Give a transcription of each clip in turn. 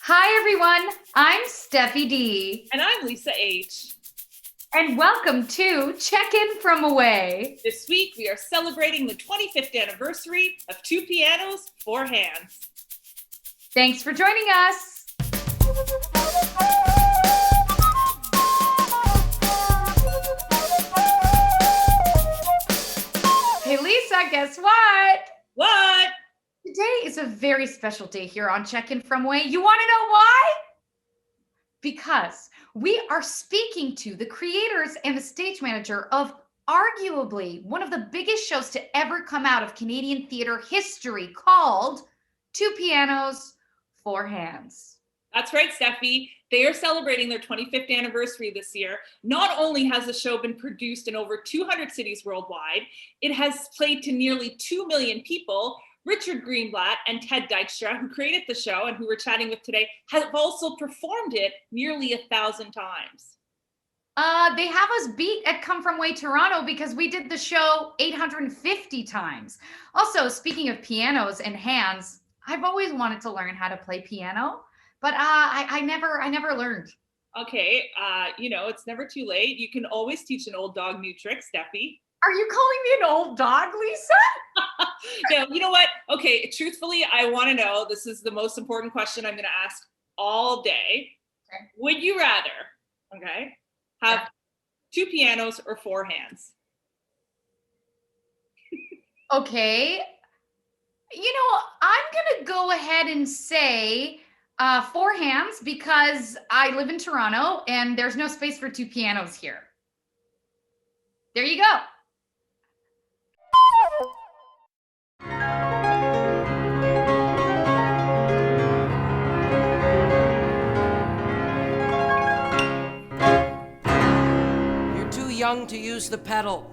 Hi, everyone. I'm Steffi D. And I'm Lisa H. And welcome to Check In From Away. This week we are celebrating the 25th anniversary of Two Pianos, Four Hands. Thanks for joining us. Hey, Lisa, guess what? What? Today is a very special day here on Check In From Away. You want to know why? Because we are speaking to the creators and the stage manager of arguably one of the biggest shows to ever come out of Canadian theater history, called Two Pianos, Four Hands. That's right, Steffi. They are celebrating their 25th anniversary this year. Not only has the show been produced in over 200 cities worldwide, it has played to nearly 2 million people. Richard Greenblatt and Ted Dykstra, who created the show and who we're chatting with today, have also performed it nearly 1,000 times. They have us beat at Come From Way Toronto because we did the show 850 times. Also, speaking of pianos and hands, I've always wanted to learn how to play piano, but I never learned. Okay, it's never too late. You can always teach an old dog new tricks, Steffi. Are you calling me an old dog, Lisa? No, you know what? Okay, truthfully, I want to know, this is the most important question I'm going to ask all day. Okay. Would you rather, have two pianos or four hands? Okay. I'm going to go ahead and say four hands because I live in Toronto and there's no space for two pianos here. There you go. Young to use the pedal.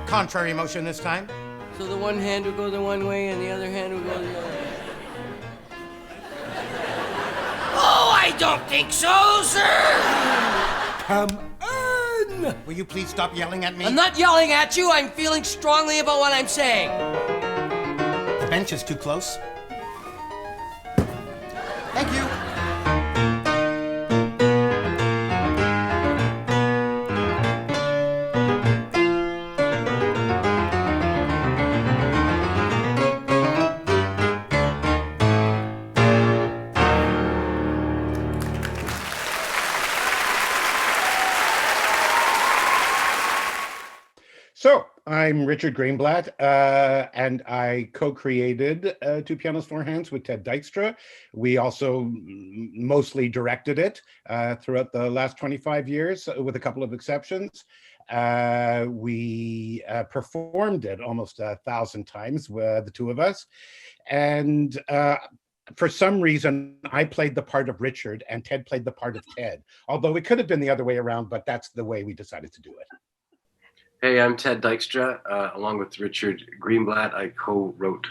Contrary motion this time. So the one hand will go the one way and the other hand will go the other way. Oh, I don't think so, sir! Come on! Will you please stop yelling at me? I'm not yelling at you. I'm feeling strongly about what I'm saying. The bench is too close. Thank you. So, I'm Richard Greenblatt, and I co-created Two Pianos, Four Hands with Ted Dykstra. We also mostly directed it throughout the last 25 years, with a couple of exceptions. We performed it almost 1,000 times, the two of us. And for some reason, I played the part of Richard and Ted played the part of Ted. Although it could have been the other way around, but that's the way we decided to do it. Hey, I'm Ted Dykstra. Along with Richard Greenblatt, I co-wrote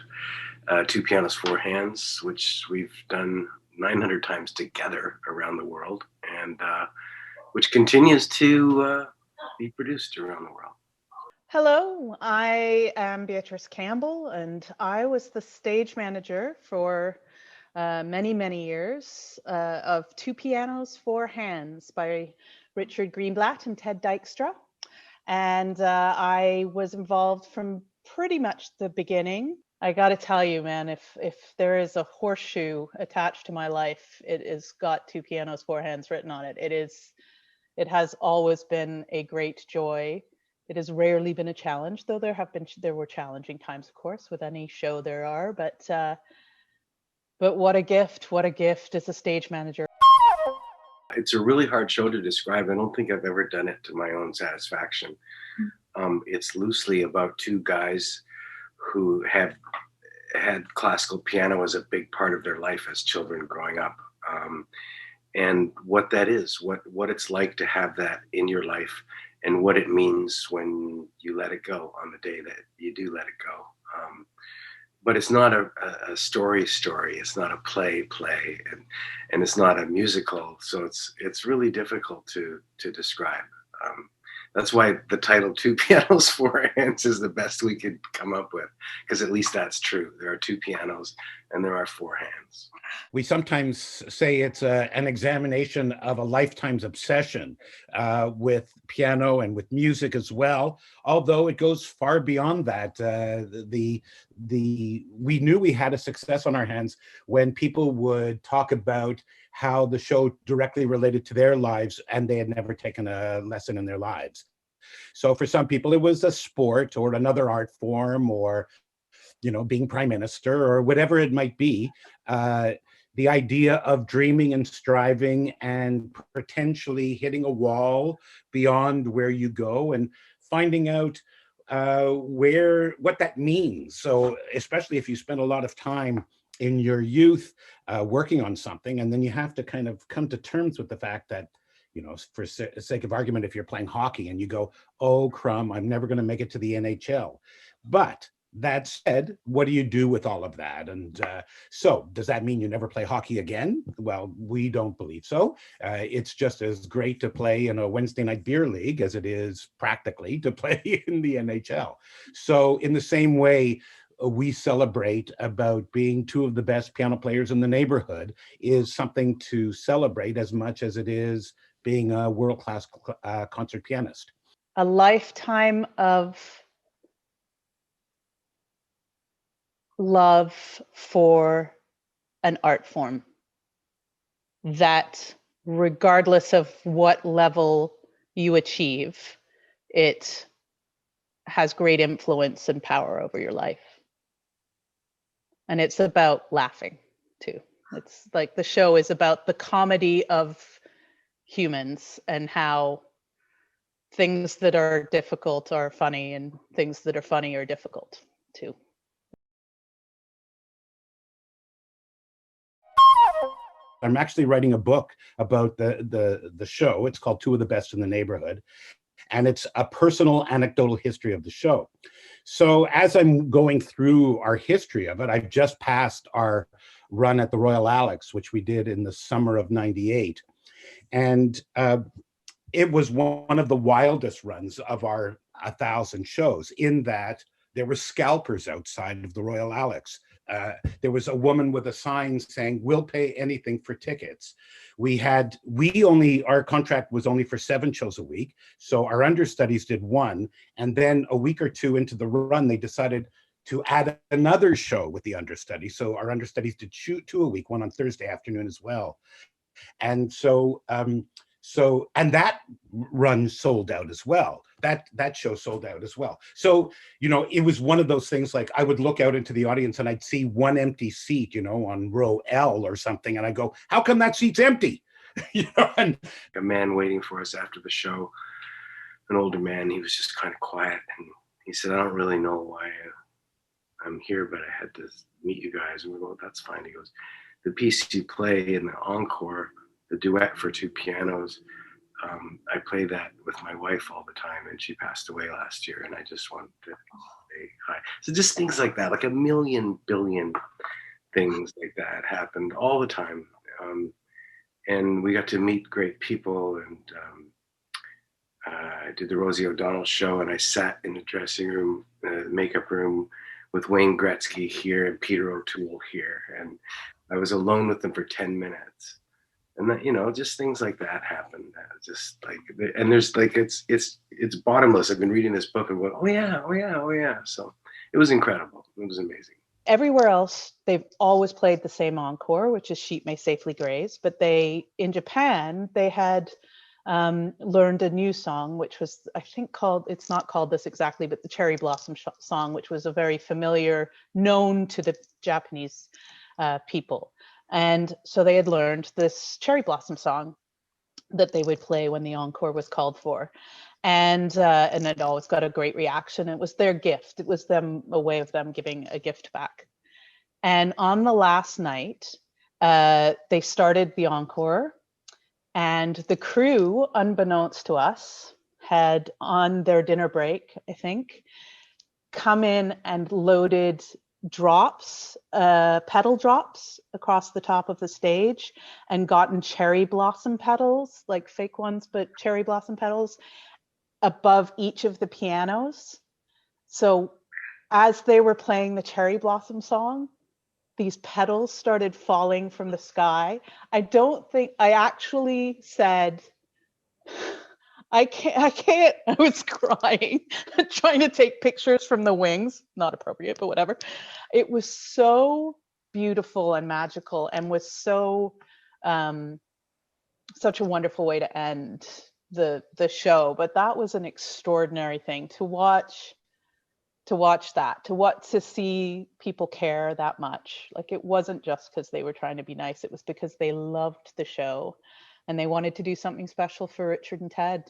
Two Pianos, Four Hands, which we've done 900 times together around the world, and which continues to be produced around the world. Hello, I am Bea Campbell, and I was the stage manager for many, many years of Two Pianos, Four Hands by Richard Greenblatt and Ted Dykstra. And I was involved from pretty much the beginning. I got to tell you, man, if there is a horseshoe attached to my life, it has got Two Pianos, Four Hands written on it. It has always been a great joy. It has rarely been a challenge, though there were challenging times, of course, with any show there are. But what a gift as a stage manager. It's a really hard show to describe. I don't think I've ever done it to my own satisfaction. It's loosely about two guys who have had classical piano as a big part of their life as children growing up. And what that is, what it's like to have that in your life, and what it means when you let it go on the day that you do let it go. But it's not a story. It's not a play, and it's not a musical. So it's really difficult to describe. That's why the title Two Pianos, Four Hands is the best we could come up with, because at least that's true. There are two pianos and there are four hands. We sometimes say it's an examination of a lifetime's obsession with piano and with music as well, although it goes far beyond that. We knew we had a success on our hands when people would talk about how the show directly related to their lives and they had never taken a lesson in their lives. So for some people, it was a sport or another art form, or being prime minister or whatever it might be. The idea of dreaming and striving and potentially hitting a wall beyond where you go and finding out what that means. So especially if you spend a lot of time in your youth working on something, and then you have to kind of come to terms with the fact that, for sake of argument, if you're playing hockey and you go, oh crumb, I'm never going to make it to the NHL. But that said, what do you do with all of that? And so does that mean you never play hockey again? Well, we don't believe so. It's just as great to play in a Wednesday night beer league as it is practically to play in the NHL. So in the same way, we celebrate about being two of the best piano players in the neighborhood is something to celebrate as much as it is being a world-class concert pianist. A lifetime of love for an art form that, regardless of what level you achieve, it has great influence and power over your life. And it's about laughing too. It's like the show is about the comedy of humans and how things that are difficult are funny and things that are funny are difficult too. I'm actually writing a book about the show. It's called Two of the Best in the Neighborhood. And it's a personal anecdotal history of the show. So as I'm going through our history of it, I've just passed our run at the Royal Alex, which we did in the summer of '98. And it was one of the wildest runs of our 1,000 shows, in that there were scalpers outside of the Royal Alex. There was a woman with a sign saying, "We'll pay anything for tickets." Our contract was only for 7 shows a week. So our understudies did 1. And then a week or 2 into the run, they decided to add another show with the understudies. So our understudies did 2 a week, 1 on Thursday afternoon as well. And and that run sold out as well. That show sold out as well. So, it was one of those things, like I would look out into the audience and I'd see one empty seat, on row L or something. And I go, how come that seat's empty? And a man waiting for us after the show, an older man, he was just kind of quiet. And he said, I don't really know why I'm here, but I had to meet you guys. And we go, that's fine. He goes, the piece you play in the encore, the duet for 2 pianos, I play that with my wife all the time, and she passed away last year, and I just wanted to say hi. So just things like that, like a million billion things like that happened all the time. And we got to meet great people, and I did the Rosie O'Donnell show, and I sat in the dressing room, makeup room, with Wayne Gretzky here and Peter O'Toole here, and I was alone with them for 10 minutes. And that, just things like that happen. Just like, and there's like, it's bottomless. I've been reading this book and going, oh yeah. So it was incredible. It was amazing. Everywhere else, they've always played the same encore, which is Sheep May Safely Graze. But in Japan, they had learned a new song, which was, I think, it's not called this exactly, but the Cherry Blossom song, which was a very familiar, known to the Japanese people. And so they had learned this Cherry Blossom song that they would play when the encore was called for. And it always got a great reaction. It was their gift. It was a way of them giving a gift back. And on the last night, they started the encore, and the crew, unbeknownst to us, had on their dinner break, I think, come in and loaded petal drops across the top of the stage, and gotten cherry blossom petals, like fake ones, but cherry blossom petals above each of the pianos. So as they were playing the Cherry Blossom song, these petals started falling from the sky. I actually said, I can't. I was crying, trying to take pictures from the wings. Not appropriate, but whatever. It was so beautiful and magical, and was so such a wonderful way to end the show. But that was an extraordinary thing to watch. To see people care that much. Like, it wasn't just because they were trying to be nice. It was because they loved the show, and they wanted to do something special for Richard and Ted,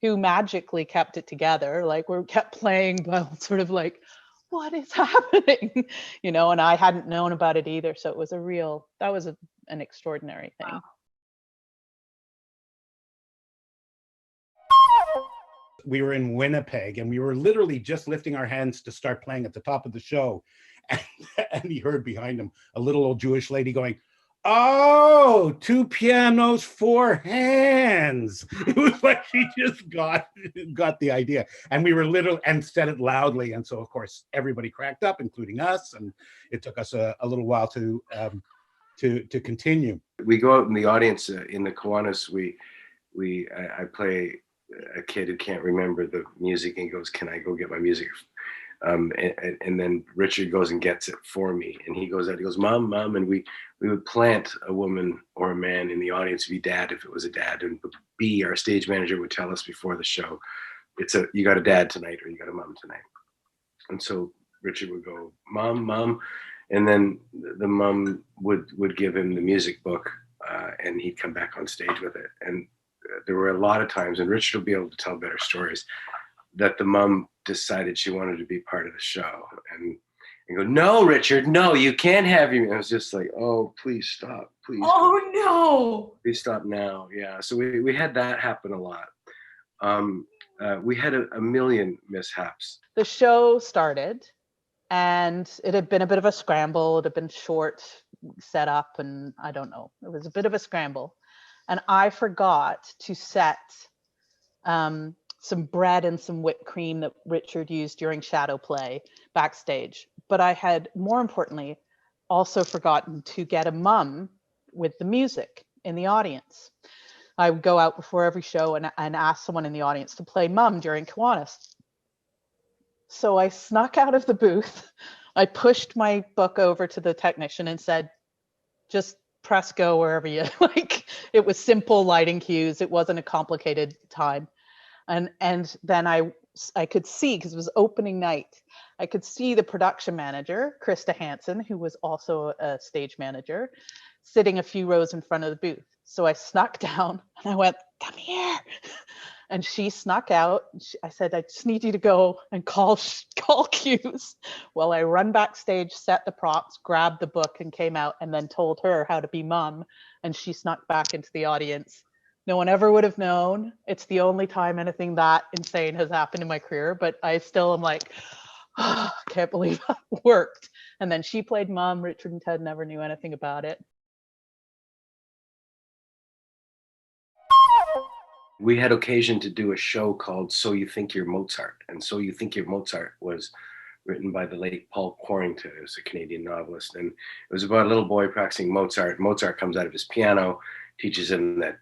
who magically kept it together. Like, we kept playing, but sort of like, what is happening? You know, and I hadn't known about it either. So it was an extraordinary thing. Wow. We were in Winnipeg, and we were literally just lifting our hands to start playing at the top of the show. And he heard behind him a little old Jewish lady going, "Oh, 2 pianos, 4 hands." It was like she just got the idea. And we were literally, and said it loudly. And so, of course, everybody cracked up, including us. And it took us a little while to continue. We go out in the audience in the Kiwanis. I play a kid who can't remember the music and goes, "Can I go get my music?" And then Richard goes and gets it for me, and he goes out, he goes, "Mom," and we would plant a woman or a man in the audience, be dad if it was a dad, and B, our stage manager, would tell us before the show, you got a dad tonight or you got a mom tonight. And so Richard would go, "Mom," and then the mom would give him the music book, and he'd come back on stage with it. And there were a lot of times, and Richard will be able to tell better stories, that the mom decided she wanted to be part of the show, and go, "No, Richard, no, you can't have you." And I was just like, "Oh, please stop, please." Oh no! Please stop now. Yeah. So we had that happen a lot. We had a million mishaps. The show started, and it had been a bit of a scramble. It had been short set up, and I don't know. It was a bit of a scramble. And I forgot to set some bread and some whipped cream that Richard used during shadow play backstage. But I had, more importantly, also forgotten to get a mum with the music in the audience. I would go out before every show and ask someone in the audience to play mum during Kiwanis. So I snuck out of the booth. I pushed my book over to the technician and said, "Just press go wherever you like." It was simple lighting cues. It wasn't a complicated time. And then I could see, because it was opening night, I could see the production manager, Krista Hansen, who was also a stage manager, sitting a few rows in front of the booth. So I snuck down and I went, "Come here." And she snuck out. I said, "I just need you to go and call cues." Well, I run backstage, set the props, grabbed the book, and came out, and then told her how to be mum. And she snuck back into the audience. No one ever would have known. It's the only time anything that insane has happened in my career, but I still am like, oh, I can't believe that worked. And then she played mom. Richard and Ted never knew anything about it. We had occasion to do a show called So You Think You're Mozart. And So You Think You're Mozart was written by the late Paul Quarrington, who's a Canadian novelist. And it was about a little boy practicing Mozart. Mozart comes out of his piano, teaches him that,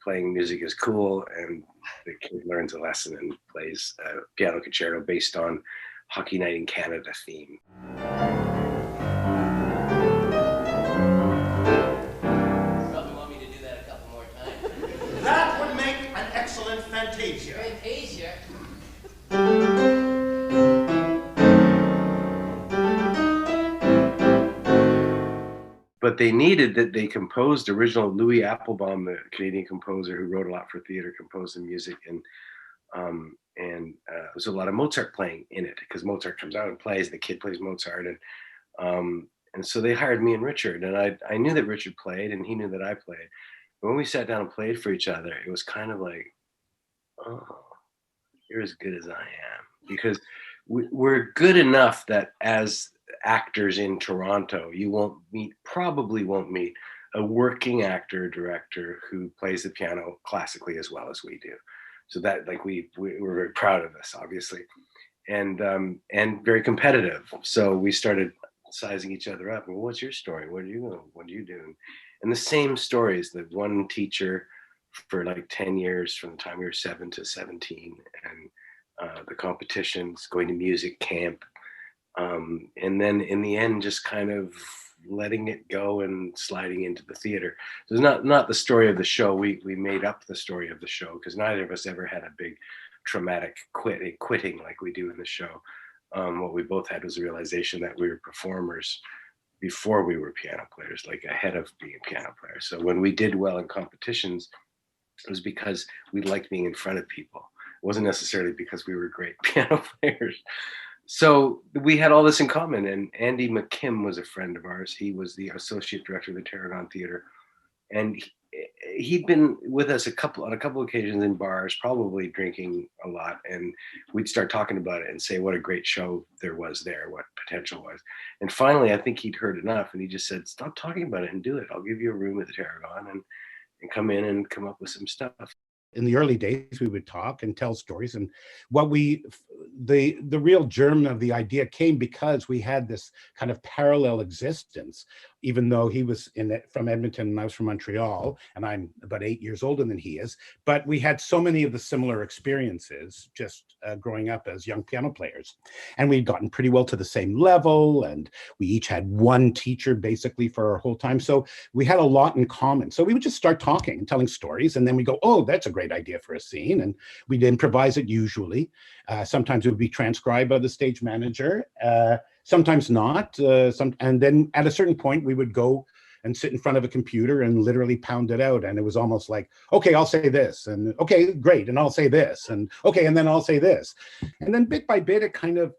playing music is cool, and the kid learns a lesson and plays a piano concerto based on Hockey Night in Canada theme. Probably want me to do that a couple more times. That would make an excellent fantasia. Fantasia? But they needed that. They composed original Louis Applebaum, the Canadian composer who wrote a lot for theater, composed the music, and there's a lot of Mozart playing in it, because Mozart comes out and plays, the kid plays Mozart, and so they hired me and Richard, and I knew that Richard played and he knew that I played. But when we sat down and played for each other, it was kind of like, oh, you're as good as I am, because we're good enough that as actors in Toronto, you probably won't meet a working actor director who plays the piano classically as well as we do. So that, like, we're very proud of this, obviously, and very competitive. So we started sizing each other up. And what's your story? What do you do? And the same stories. The one teacher for like 10 years, from the time we were 7 to 17, and the competitions, going to music camp, and then in the end, just kind of letting it go and sliding into the theater. So it's not the story of the show. We made up the story of the show because neither of us ever had a big traumatic quitting like we do in the show. What we both had was a realization that we were performers before we were piano players, like ahead of being piano players. So when we did well in competitions, it was because we liked being in front of people. It wasn't necessarily because we were great piano players. So we had all this in common. And Andy McKim was a friend of ours. He was the associate director of the Tarragon Theatre. And he'd been with us on a couple occasions in bars, probably drinking a lot. And we'd start talking about it and say what a great show there was there, what potential was. And finally, I think he'd heard enough. And he just said, stop talking about it and do it. I'll give you a room at the Tarragon and come in and come up with some stuff. In the early days, we would talk and tell stories, and the real germ of the idea came because we had this kind of parallel existence. Even though he was from Edmonton and I was from Montreal, and I'm about 8 years older than he is, but we had so many of the similar experiences just growing up as young piano players, and we'd gotten pretty well to the same level, and we each had one teacher basically for our whole time, so we had a lot in common. So we would just start talking and telling stories, and then we go, oh, that's a great idea for a scene, and we'd improvise it usually. Sometimes it would be transcribed by the stage manager, sometimes not. And then at a certain point, we would go and sit in front of a computer and literally pound it out. And it was almost like, okay, I'll say this, and okay, great, and I'll say this, and okay, and then I'll say this. And then bit by bit, it kind of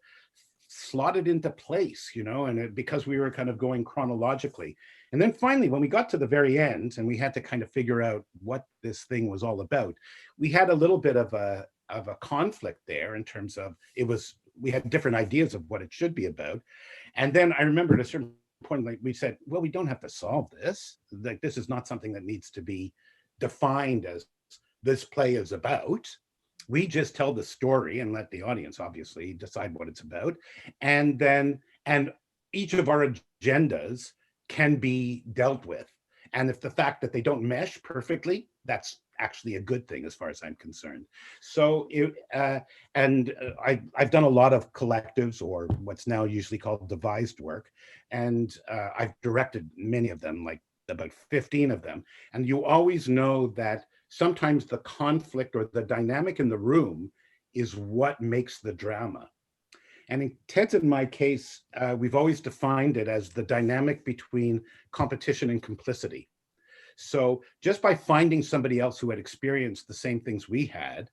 slotted into place, and because we were kind of going chronologically. And then finally, when we got to the very end and we had to kind of figure out what this thing was all about, we had a little bit of a conflict there in terms of we had different ideas of what it should be about. And then I remember at a certain point, like we said, well, we don't have to solve this. Like, this is not something that needs to be defined as this play is about. We just tell the story and let the audience obviously decide what it's about. And each of our agendas can be dealt with. And if the fact that they don't mesh perfectly, that's actually a good thing as far as I'm concerned. So I've done a lot of collectives, or what's now usually called devised work, and I've directed many of them, like about 15 of them. And you always know that sometimes the conflict or the dynamic in the room is what makes the drama. And in Ted's and my case, we've always defined it as the dynamic between competition and complicity. So just by finding somebody else who had experienced the same things we had,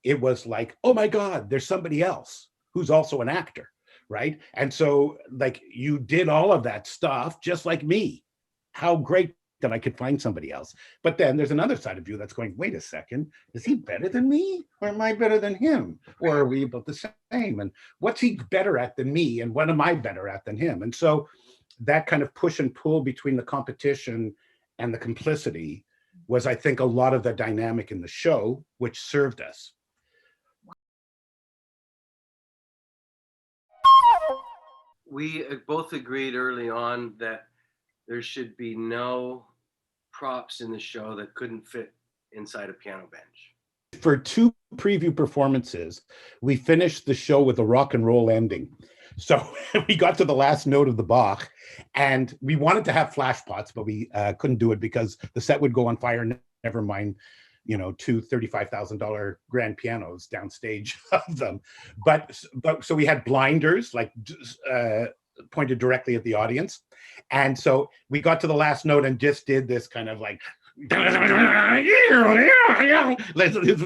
it was like, oh my God, there's somebody else who's also an actor, right? And so like, you did all of that stuff just like me. How great that I could find somebody else. But then there's another side of you that's going, wait a second, is he better than me? Or am I better than him? Or are we about the same? And what's he better at than me? And what am I better at than him? And so that kind of push and pull between the competition and the complicity was, I think, a lot of the dynamic in the show, which served us. We both agreed early on that there should be no props in the show that couldn't fit inside a piano bench. For 2 preview performances, we finished the show with a rock and roll ending. So we got to the last note of the Bach, and we wanted to have flash pots, but we couldn't do it because the set would go on fire. Never mind, 2 $35,000 grand pianos downstage of them. But so we had blinders, like pointed directly at the audience, and so we got to the last note and just did this kind of like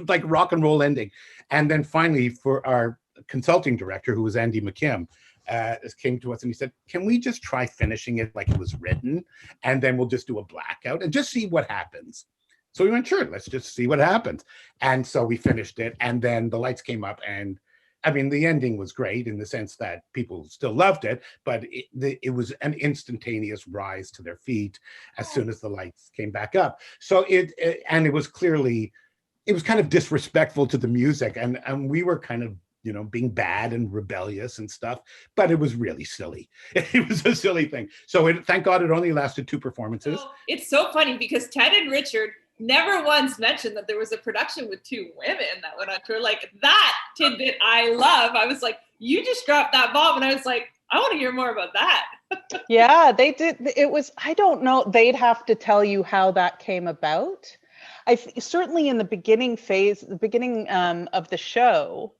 like rock and roll ending. And then finally, for our consulting director, who was Andy McKim, came to us and he said, can we just try finishing it like it was written, and then we'll just do a blackout and just see what happens. So we went, sure, let's just see what happens. And so we finished it, and then the lights came up, and I mean, the ending was great in the sense that people still loved it, but it was an instantaneous rise to their feet as soon as the lights came back up. So it was clearly, it was kind of disrespectful to the music, and we were kind of being bad and rebellious and stuff, but it was really silly. It was a silly thing. So thank God it only lasted 2 performances. So, it's so funny because Ted and Richard never once mentioned that there was a production with 2 women that went on tour. Like, that tidbit I love. I was like, you just dropped that bomb, and I was like, I want to hear more about that. Yeah, they did. It was, I don't know, they'd have to tell you how that came about. Certainly in the beginning phase, the beginning of the show,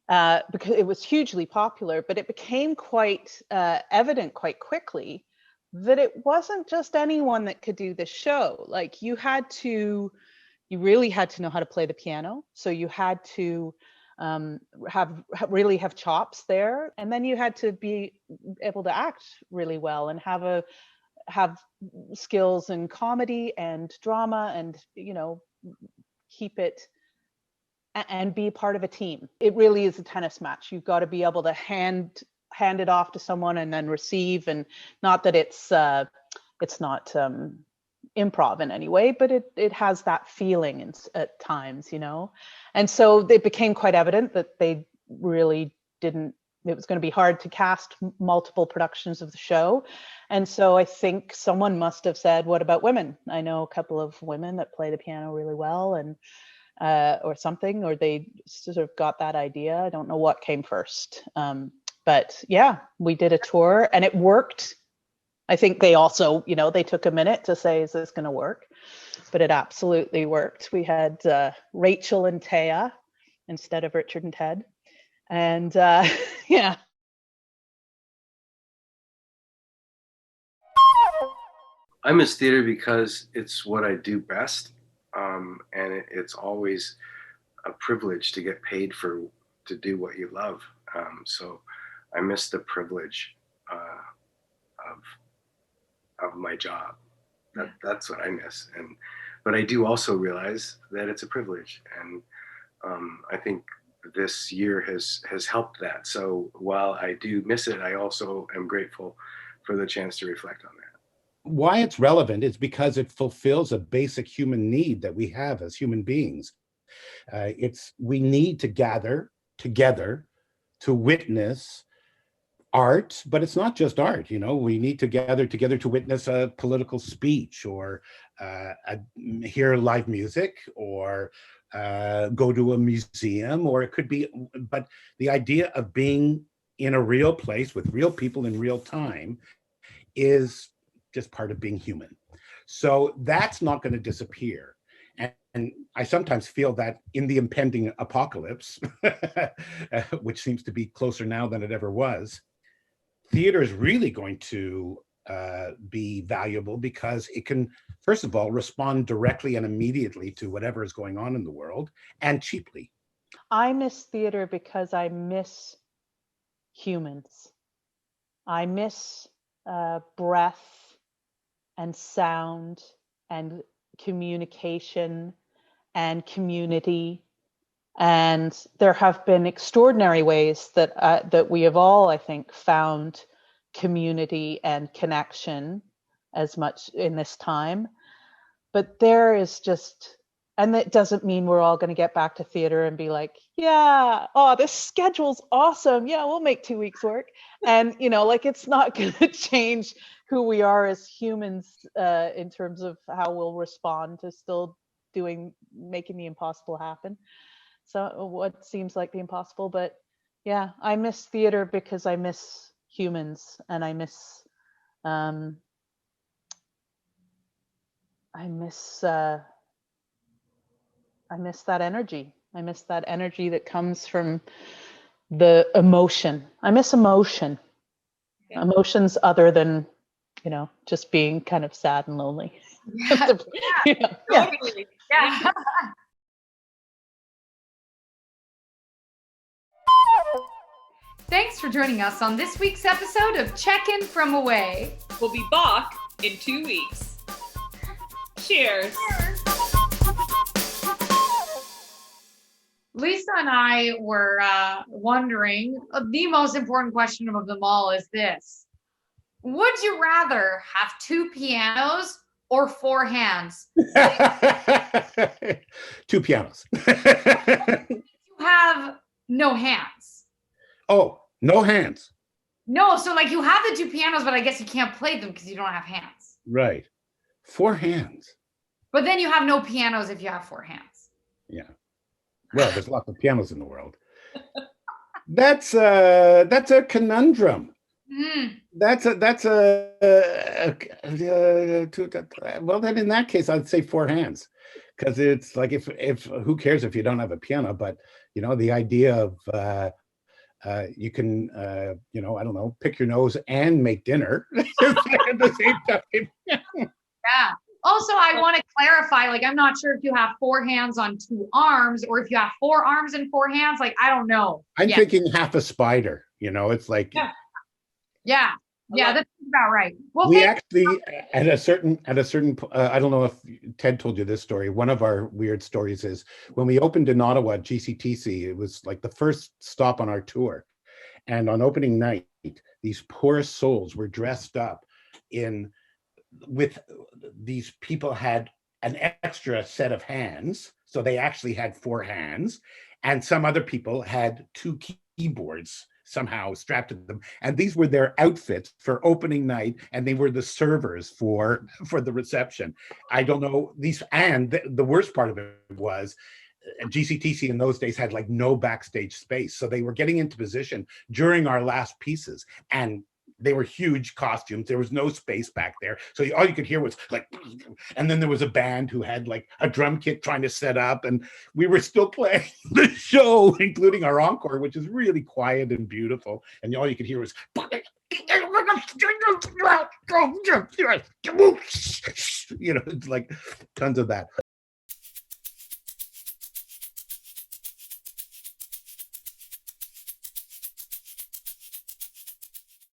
because it was hugely popular, but it became quite evident quite quickly that it wasn't just anyone that could do the show. Like, you really had to know how to play the piano. So you had to really have chops there, and then you had to be able to act really well and have skills in comedy and drama, and keep it and be part of a team. It really is a tennis match. You've got to be able to hand it off to someone and then receive, and not that it's not improv in any way, but it has that feeling at times, and so it became quite evident that they really didn't. It was going to be hard to cast multiple productions of the show, and so I think someone must have said, "What about women? I know a couple of women that play the piano really well," and or something, or they sort of got that idea. I don't know what came first, but yeah, we did a tour and it worked. I think they also, they took a minute to say, is this going to work? But it absolutely worked. We had Rachel and Taya instead of Richard and Ted. And yeah. I miss theater because it's what I do best. And it's always a privilege to get paid to do what you love. So I miss the privilege of my job. That's what I miss. But I do also realize that it's a privilege, and I think this year has helped that. So while I do miss it, I also am grateful for the chance to reflect on that. Why it's relevant is because it fulfills a basic human need that we have as human beings. We need to gather together to witness art, but it's not just art. We need to gather together to witness a political speech, or hear live music, or go to a museum, or it could be, but the idea of being in a real place with real people in real time is just part of being human. So that's not going to disappear. And I sometimes feel that in the impending apocalypse, which seems to be closer now than it ever was, theater is really going to be valuable because it can, first of all, respond directly and immediately to whatever is going on in the world, and cheaply. I miss theater because I miss humans. I miss breath and sound and communication and community. And there have been extraordinary ways that we have all, I think, found community and connection as much in this time. But there is just, and that doesn't mean we're all going to get back to theater and be like, yeah, oh, this schedule's awesome. Yeah, we'll make 2 weeks work. And, it's not going to change who we are as humans in terms of how we'll respond to still making the impossible happen. So what seems like the impossible, but yeah, I miss theater because I miss humans, and I miss that energy. I miss that energy that comes from the emotion. I miss emotion. Yeah. Emotions other than, just being kind of sad and lonely. Yeah. Totally. Yeah. Thanks for joining us on this week's episode of Check-In from Away. We'll be back in 2 weeks. Cheers. Lisa and I were wondering, the most important question of them all is this. Would you rather have 2 pianos or 4 hands? 2 pianos. You have no hands. Oh, no hands. No, so like you have the two pianos, but I guess you can't play them because you don't have hands. Right. 4 hands. But then you have no pianos if you have 4 hands. Yeah. Well, there's lots of pianos in the world. That's a conundrum. Mm. Well, then in that case, I'd say 4 hands, because it's like if who cares if you don't have a piano? But the idea of you can I don't know, pick your nose and make dinner at the same time. Yeah. Also, I want to clarify, like, I'm not sure if you have 4 hands on 2 arms or if you have 4 arms and 4 hands. Like, I don't know. I'm thinking half a spider. It's like Yeah, that's about right. Well, we actually at a certain I don't know if Ted told you this story. One of our weird stories is when we opened in Ottawa at GCTC, it was like the first stop on our tour, and on opening night these poor souls were dressed up with these people had an extra set of hands, so they actually had 4 hands, and some other people had 2 keyboards somehow strapped to them, and these were their outfits for opening night, and they were the servers for the reception. I don't know these, and the worst part of it was GCTC in those days had like no backstage space, so they were getting into position during our last pieces, and they were huge costumes. There was no space back there, so all you could hear was like, and then there was a band who had like a drum kit trying to set up, and we were still playing the show, including our encore, which is really quiet and beautiful, and all you could hear was it's like tons of that.